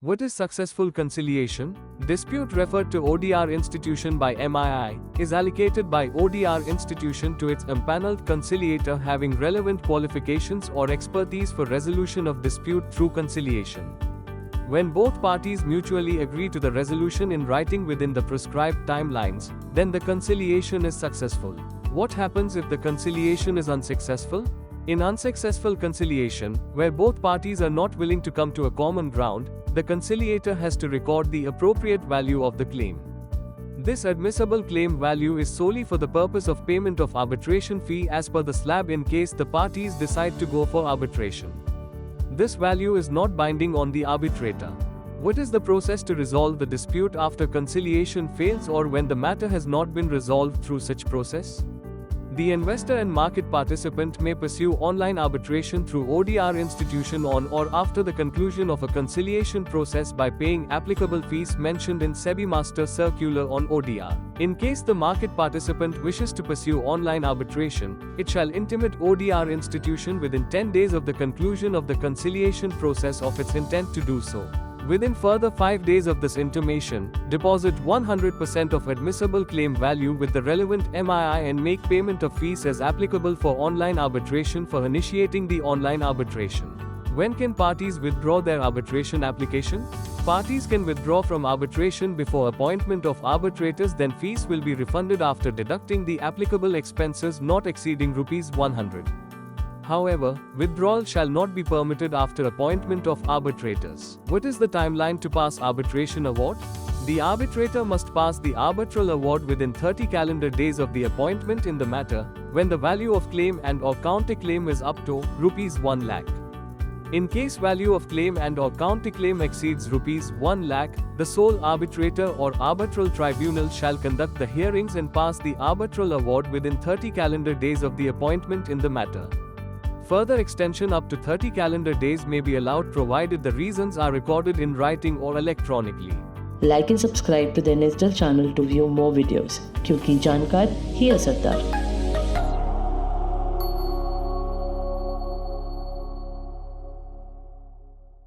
What is successful conciliation? Dispute referred to ODR institution by MII is allocated by ODR institution to its empaneled conciliator having relevant qualifications or expertise for resolution of dispute through conciliation. When both parties mutually agree to the resolution in writing within the prescribed timelines, then the conciliation is successful. What happens if the conciliation is unsuccessful? In unsuccessful conciliation, where both parties are not willing to come to a common ground, the conciliator has to record the appropriate value of the claim. This admissible claim value is solely for the purpose of payment of arbitration fee as per the slab in case the parties decide to go for arbitration. This value is not binding on the arbitrator. What is the process to resolve the dispute after conciliation fails or when the matter has not been resolved through such process? The investor and market participant may pursue online arbitration through ODR institution on or after the conclusion of a conciliation process by paying applicable fees mentioned in SEBI Master Circular on ODR. In case the market participant wishes to pursue online arbitration, it shall intimate ODR institution within 10 days of the conclusion of the conciliation process of its intent to do so. Within further 5 days of this intimation, deposit 100% of admissible claim value with the relevant MII and make payment of fees as applicable for online arbitration for initiating the online arbitration. When can parties withdraw their arbitration application? Parties can withdraw from arbitration before appointment of arbitrators, then fees will be refunded after deducting the applicable expenses not exceeding ₹100. However, withdrawal shall not be permitted after appointment of arbitrators. What is the timeline to pass arbitration award? The arbitrator must pass the arbitral award within 30 calendar days of the appointment in the matter, when the value of claim and/or counterclaim is up to ₹1 lakh. In case value of claim and/or counterclaim exceeds ₹1 lakh, the sole arbitrator or arbitral tribunal shall conduct the hearings and pass the arbitral award within 30 calendar days of the appointment in the matter. Further extension up to 30 calendar days may be allowed provided the reasons are recorded in writing or electronically. Like and subscribe to the Nesdal channel to view more videos. क्योंकि जानकार ही असरदार।